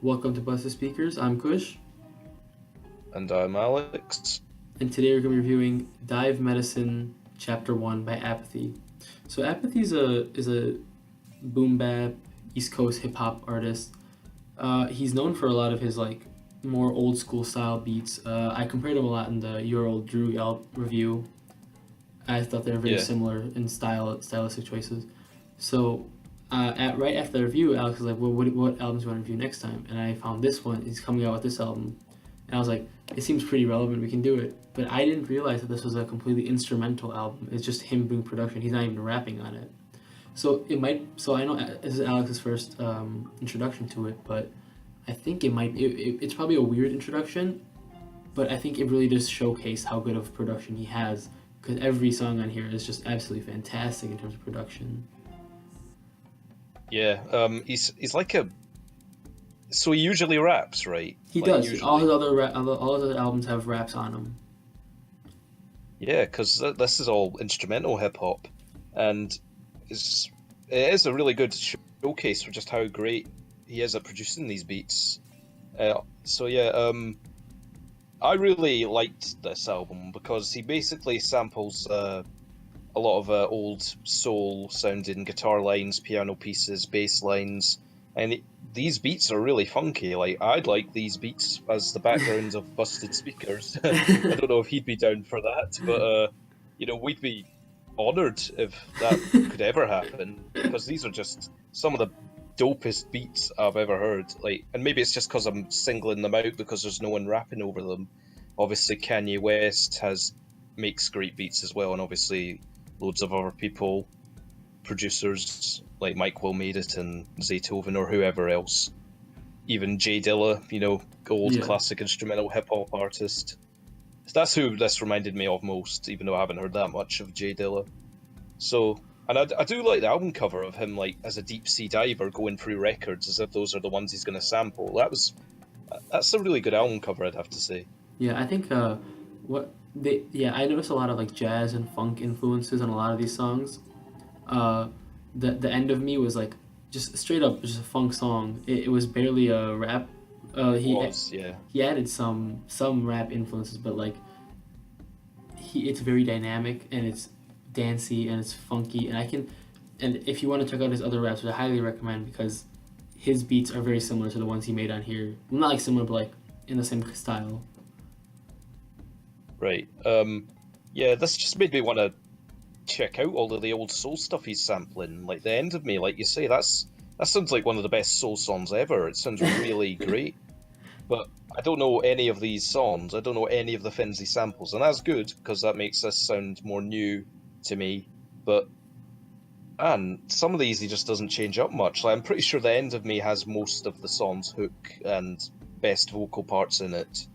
Welcome to Busted Speakers. I'm Kush, And I'm Alex. and today we're going to be reviewing Dive Medicine Chapter 1 by Apathy. So Apathy is a boom bap East Coast hip hop artist. He's known for a lot of his like more old school style beats. I compared him a lot in the Your Old Drew review. I thought they were very Yeah, similar in stylistic choices. So at right after the review, Alex was like, "Well, what albums do you want to review next time?" And I found this one. He's coming out with this album, and I was like, "It seems pretty relevant. We can do it." But I didn't realize that this was a completely instrumental album. It's just him doing production. He's not even rapping on it. So it might. So I know this is Alex's first introduction to it, but I think it might. It's probably a weird introduction, but I think it really does showcase how good of production he has. Because every song on here is just absolutely fantastic in terms of production. yeah. He's like a. So he usually raps, right? He Like does. usually. All his other albums have raps on them. Yeah, because this is all instrumental hip hop, and it's it is a really good showcase for just how great he is at producing these beats. So yeah, I really liked this album because he basically samples a lot of old soul sounding guitar lines, piano pieces, bass lines, and these beats are really funky. Like I'd like these beats as the backgrounds of busted speakers. I don't know if he'd be down for that, but we'd be honored if that could ever happen because these are just some of the dopest beats I've ever heard. Like, and maybe it's just because I'm singling them out because there's no one rapping over them. Obviously, Kanye West has makes great beats as well, and obviously loads of other people, producers like Mike Will Made It and Zaytoven or whoever else. Even Jay Dilla, old Yeah. classic instrumental hip hop artist. That's who this reminded me of most, even though I haven't heard that much of Jay Dilla. So, and I do like the album cover of him like as a deep sea diver going through records as if those are the ones he's going to sample. That's a really good album cover, I'd have to say. Yeah, I think I noticed a lot of like jazz and funk influences on a lot of these songs. Uh, the end of me was like just straight up just a funk song. It was barely a rap. Uh, It he was, yeah. he added some rap influences, but like it's very dynamic and it's dancey and it's funky and if you want to check out his other raps, which I highly recommend because his beats are very similar to the ones he made on here. Well, not like similar, but like in the same style. Right. Yeah, this just made me want to check out all of the old soul stuff he's sampling. Like the end of me, like you say, that sounds like one of the best soul songs ever. It sounds really great. But I don't know any of these songs. I don't know any of the things he samples, and that's good because that makes this sound more new to me. But and some of these he just doesn't change up much. Like I'm pretty sure the end of me has most of the song's hook and best vocal parts in it.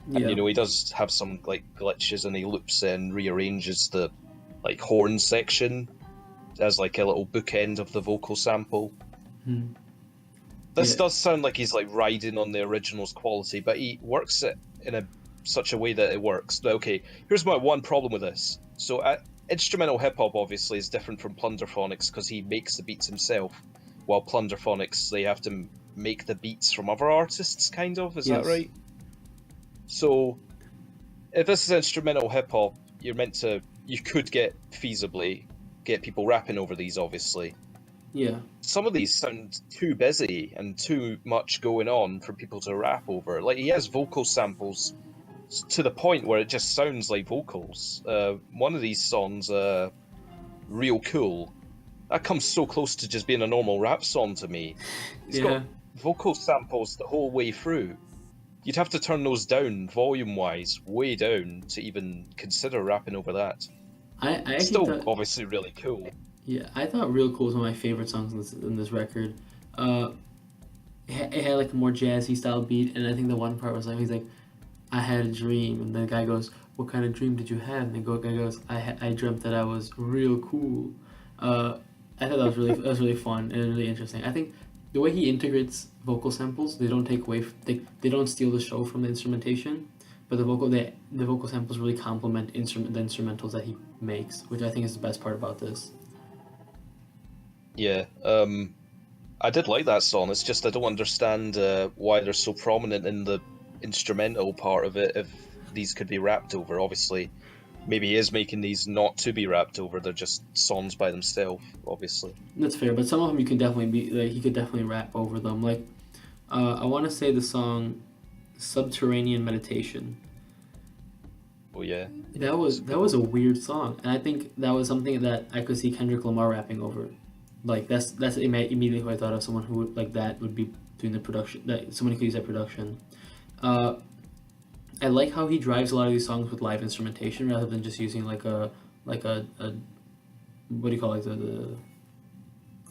And Yeah. he does have some like glitches and he loops and rearranges the like horn section as like a little bookend of the vocal sample. Hmm. This Yeah. does sound like he's like riding on the original's quality, but he works it in a such a way that it works. But okay, here's my one problem with this. So instrumental hip hop obviously is different from Plunderphonics because he makes the beats himself, while Plunderphonics they have to make the beats from other artists. Kind of, is that Yes. right? So if this is instrumental hip hop, you could feasibly get people rapping over these, obviously. Yeah. Some of these sound too busy and too much going on for people to rap over. Like he has vocal samples to the point where it just sounds like vocals. One of these songs, "Real Cool," that comes so close to just being a normal rap song to me. It's got Yeah. vocal samples the whole way through. You'd have to turn those down volume-wise, way down, to even consider rapping over that. I actually Still, thought obviously, really cool. yeah, I thought Real Cool was one of my favorite songs in this record. Uh, it had like a more jazzy style beat, and I think the one part was like he's like, "I had a dream," and the guy goes, "What kind of dream did you have?" And the guy goes, I dreamt that I was real cool." Uh, I thought that was really fun and really interesting. I think the way he integrates vocal samples, they don't take away, they don't steal the show from the instrumentation, but the vocal samples really complement the instrumentals that he makes, which I think is the best part about this. Yeah. I did like that song. It's just I don't understand why they're so prominent in the instrumental part of it. If these could be rapped over, obviously, maybe he is making these not to be rapped over. They're just songs by themselves, obviously. That's fair, but some of them you can definitely be like he could definitely rap over them. Like I want to say the song "Subterranean Meditation." Oh yeah, that's a That good was a one. weird song, and I think that was something that I could see Kendrick Lamar rapping over. Like that's immediately who I thought of, someone who would, like that would be doing the production. That someone who could use that production. Uh, I like how he drives a lot of these songs with live instrumentation rather than just using like a what do you call it, the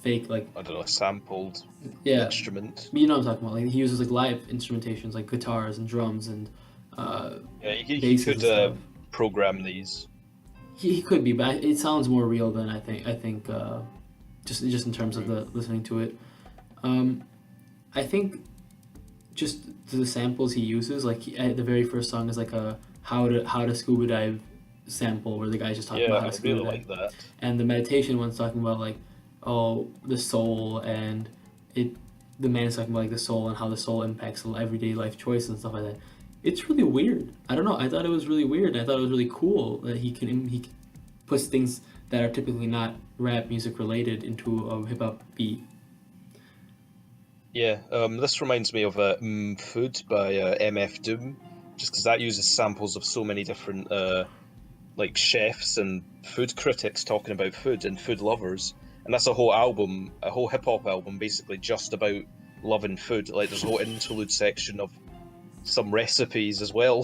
fake like I don't know, a sampled yeah, instrument. you know what I'm talking about. Like he uses like live instrumentations like guitars and drums and uh, Yeah, he basses could and stuff. program these. He could be, but it sounds more real than I think just in terms of True. the listening to it. Um, I think just the samples he uses, like the very first song is like a how to scuba dive sample where the guy's just talking Yeah, about how I to scuba really dive, like that. and the meditation one's talking about like oh the soul and it the man is talking about like the soul and how the soul impacts everyday life choices and stuff like that. It's really weird. I don't know. I thought it was really weird. I thought it was really cool that he puts things that are typically not rap music related into a hip hop beat. Yeah, this reminds me of Food by MF Doom, just because that uses samples of so many different like chefs and food critics talking about food and food lovers, and that's a whole album, a whole hip hop album, basically just about loving food. Like there's a whole interlude section of some recipes as well.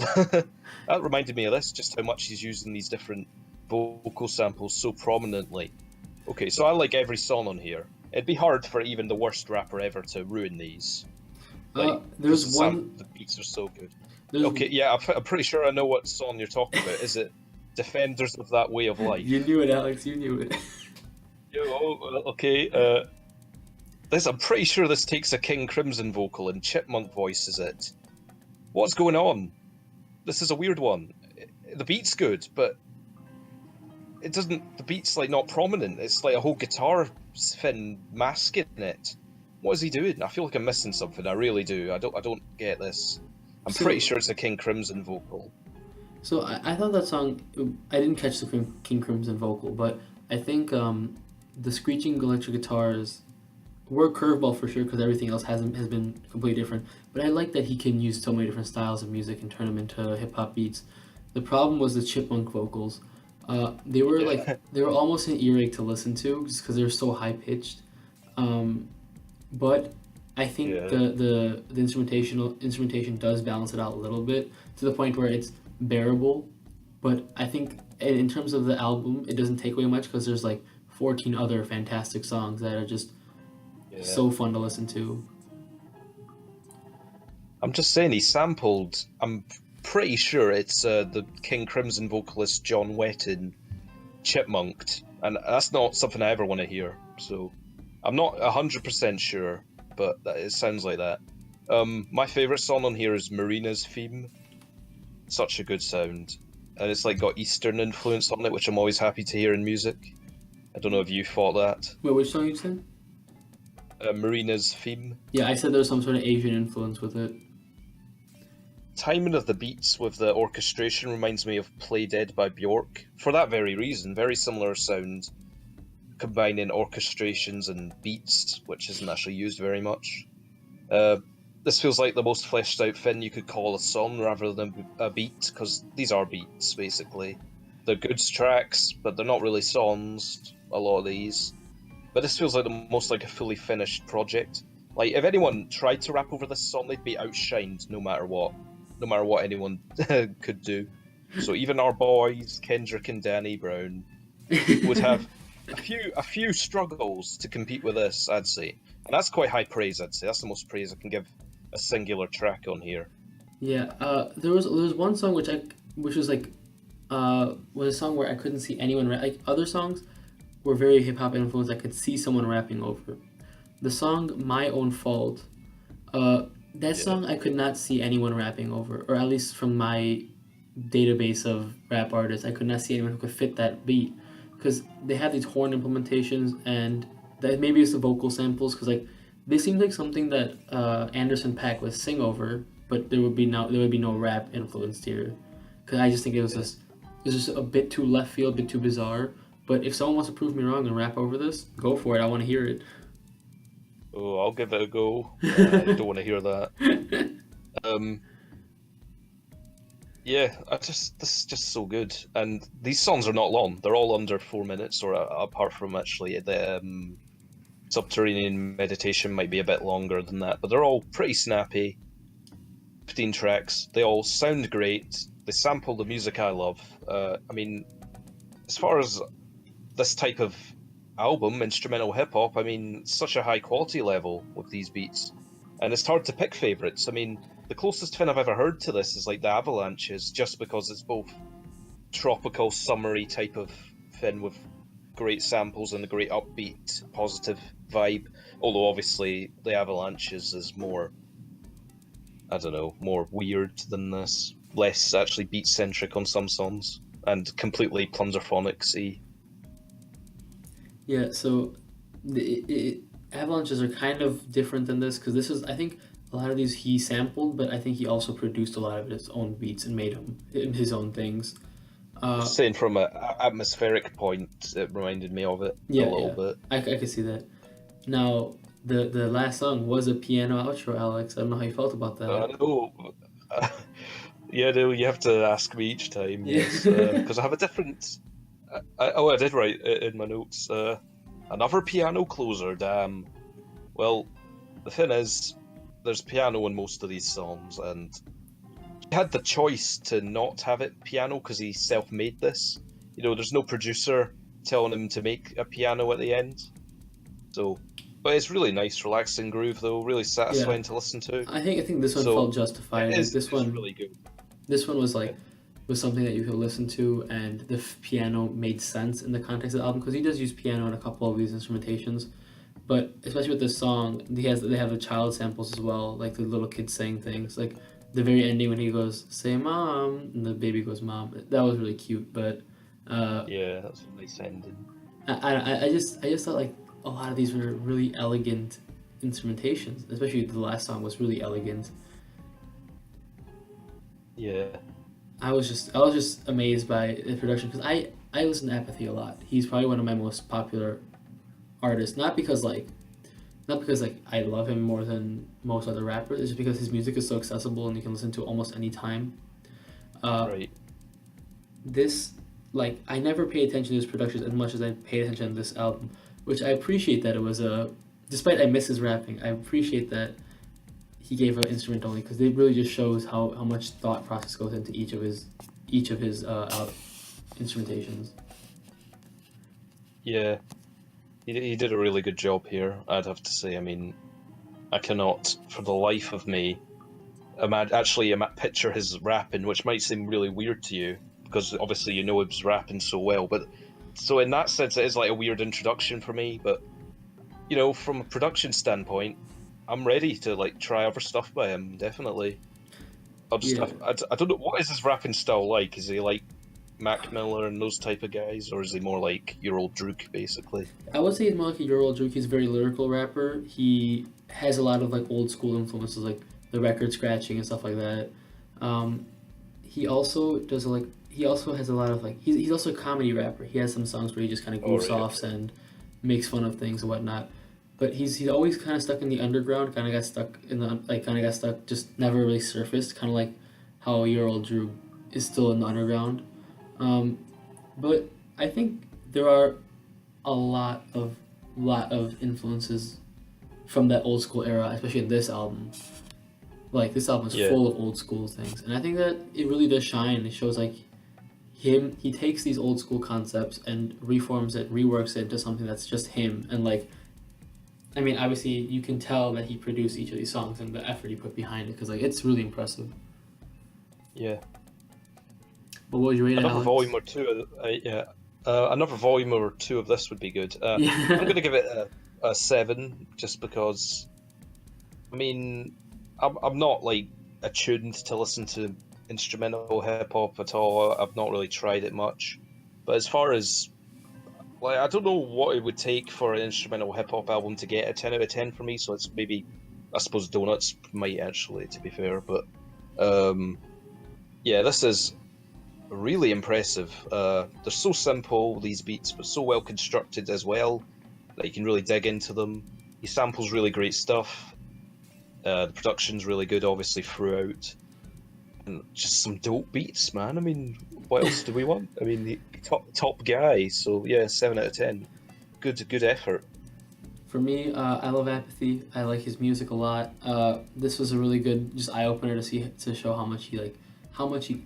That reminded me of this, just how much he's using these different vocal samples so prominently. Okay, so I like every song on here. It'd be hard for even the worst rapper ever to ruin these, like because There's one. the beats are so good. There's Okay, yeah, I'm pretty sure I know what song you're talking about. Is it "Defenders of That Way of you Life"? knew it, Alex. You knew it. Yeah, okay. This I'm pretty sure this takes a King Crimson vocal and Chipmunk voices it. What's going on? This is a weird one. The beat's good, but it doesn't. The beat's like not prominent. It's like a whole guitar fin masking it. What is he doing? I feel like I'm missing something. I really do. I don't get this. I'm pretty So sure it's a King Crimson vocal. I thought that song. I didn't catch the King Crimson vocal, but I think the screeching electric guitars were a curveball for sure because everything else has been completely different. But I like that he can use so many different styles of music and turn them into hip hop beats. The problem was the chipmunk vocals. Yeah, They were almost an earache to listen to just because they were so high pitched. Um, but I think yeah. the instrumentation does balance it out a little bit to the point where it's bearable. But I think in terms of the album, it doesn't take away much because there's like 14 other fantastic songs that are just Yeah. so fun to listen to. I'm just saying he sampled. I'm pretty sure it's the King Crimson vocalist John Wetton chipmunked, and that's not something I ever want to hear. So I'm not 100% sure, but it sounds like that. My favorite song on here is Marina's theme. Such a good sound, and it's like got Eastern influence on it, which I'm always happy to hear in music. I don't know if you thought that. Wait, which song you said? Marina's theme. Yeah, I said there's some sort of Asian influence with it. Timing of the beats with the orchestration reminds me of Play Dead by Bjork. For that very reason, very similar sound, combining orchestrations and beats, which isn't actually used very much. Uh, this feels like the most fleshed out thing you could call a song rather than a beat, because these are beats, basically. They're good tracks, but they're not really songs, a lot of these. But this feels like the most like a fully finished project. Like, if anyone tried to rap over this song, they'd be outshined no matter what. No matter what anyone could do. So even our boys, Kendrick and Danny Brown, would have a few struggles to compete with this, I'd say. And that's quite high praise, I'd say. That's the most praise I can give a singular track on here. Yeah, there was one song which was like was a song where I couldn't see anyone like other songs were very hip hop influenced. I could see someone rapping over. The song "My Own Fault," that Yeah. song I could not see anyone rapping over, or at least from my database of rap artists, I could not see anyone who could fit that beat because they have these horn implementations and that maybe it's the vocal samples because like This seems like something that Anderson .Paak would sing over, but there would be no rap influenced here, because I just think it was just a bit too left field, a bit too bizarre. But if someone wants to prove me wrong and rap over this, go for it. I want to hear it. Oh, I'll give it a go. You don't want to hear that. Um, yeah, this is just so good, and these songs are not long. They're all under 4 minutes, or apart from actually the Subterranean Meditation might be a bit longer than that, but they're all pretty snappy. 15 tracks. They all sound great. They sample the music I love. I mean, as far as this type of album, instrumental hip hop, I mean, such a high quality level with these beats, and it's hard to pick favorites. I mean, the closest thing I've ever heard to this is like the Avalanches, just because it's both tropical, summery type of thing with great samples and a great upbeat, positive vibe. Although obviously the Avalanches is more, I don't know, more weird than this, less actually beat centric on some songs, and completely plunderphonic-y. Yeah, so Avalanches are kind of different than this because this is, I think, a lot of these he sampled, but I think he also produced a lot of his own beats and made them his own things. Just saying from an atmospheric point, it reminded me of it a Yeah, little yeah, bit. I can see that. Now, the last song was a piano outro, Alex. I don't know how you felt about I that. know. Yeah, no, you have to ask me each time, Yeah. yes, because I have a different. I did write it in my notes. Another piano closer, damn. Well, the thing is, there's piano in most of these songs, and he had the choice to not have it piano because he self-made this. You know, there's no producer telling him to make a piano at the end. So, but it's really nice, relaxing groove though, really Yeah, satisfying to listen to. I think this one felt So justified. Like it is really good. this one was Yeah. like was something that you could listen to, and the piano made sense in the context of the album because he does use piano in a couple of these instrumentations. But especially with this song, they have the child samples as well, like the little kids saying things, like the very ending when he goes say mom and the baby goes mom. That was really cute, but uh, Yeah, that's a nice ending. I just thought like a lot of these were really elegant instrumentations, especially the last song was really elegant. Yeah. I was just amazed by the production because I listen to Apathy a lot. He's probably one of my most popular artists, not because like I love him more than most other rappers. It's just because his music is so accessible and you can listen to almost any time. Uh, Right. this like I never pay attention to his productions as much as I paid attention to this album, which I appreciate that it was a. Despite I miss his rapping, I appreciate that he gave an instrument only because it really just shows how much thought process goes into each of his instrumentations. Yeah. He did a really good job here, I'd have to say. I mean, I cannot, for the life of me, picture his rapping, which might seem really weird to you, because obviously you know he was rapping so well. But so in that sense, it is like a weird introduction for me. But you know, from a production standpoint, I'm ready to like try other stuff by him. Definitely. Yeah, I don't know what is his rapping style like. Is he like Mac Miller and those type of guys, or is he more like your old Druk, basically? I would say he's more like a Euro Juke. He's a very lyrical rapper. He has a lot of like old school influences, like the record scratching and stuff like that. Um, he also does like he also has a lot of like he's also a comedy rapper. He has some songs where he just kind of Oh, goofs right, off okay. and makes fun of things and whatnot. But he's always kind of stuck in the underground. Kind of got stuck in the like kind of got stuck. Just never really surfaced. Kind of like how your old Drew is still in the underground. Um, but I think there are a lot of influences from that old school era, especially in this album. Like this album is Yeah, full of old school things, and I think that it really does shine. It shows like he takes these old school concepts and reforms it, reworks it into something that's just him. And like, I mean, obviously you can tell that he produced each of these songs and the effort he put behind it because like it's really impressive. yeah. But what would you rate it, Another Alex? volume or two. Yeah. Another volume or two of this would be good. I'm Yeah, gonna give it a 7, just because. I mean, I'm not like attuned to listen to instrumental hip hop at all. I've not really tried it much, but as far as like I don't know what it would take for an instrumental hip hop album to get a 10 out of 10 for me. So it's maybe, I suppose Donuts might actually, to be fair, but um, yeah, this is really impressive. They're so simple, these beats, but so well constructed as well that you can really dig into them. He samples really great stuff. The production's really good, obviously, throughout. And just some dope beats, man. I mean, what else do we want? I mean, the top guy. So yeah, 7 out of 10. Good effort. For me, I love Apathy. I like his music a lot. This was a really good just eye opener to see to show how much he like how much he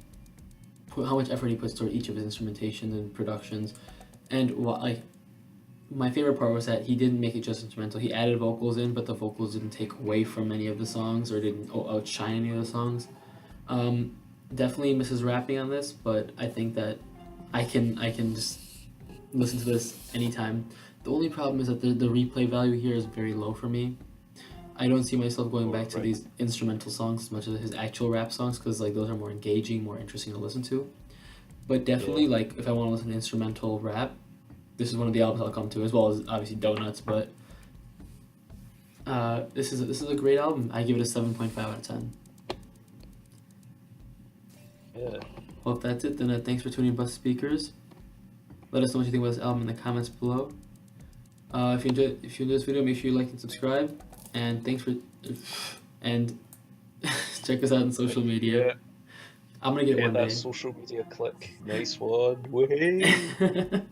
put how much effort he puts toward each of his instrumentations and productions. And what like my favorite part was that he didn't make it just instrumental. He added vocals in, but the vocals didn't take away from any of the songs or didn't outshine any of the songs. Um, Definitely misses rapping on this, but I think that I can just listen to this anytime. The only problem is that the replay value here is very low for me. I don't see myself going back to Right. these instrumental songs as much as his actual rap songs because like those are more engaging, more interesting to listen to. But Yeah. definitely like if I want to listen to instrumental rap, this is one of the albums I'll come to as well as obviously Donuts. But this is a great album. I give it a 7.5 out of 10. Yeah. Well, if that's it, then thanks for tuning in, Bus Speakers. Let us know what you think about this album in the comments below. If you enjoyed this video, make sure you like and subscribe. And thanks for and check us out on social media. Yeah. I'm gonna get Get one that day. social media click. Nice one. Way.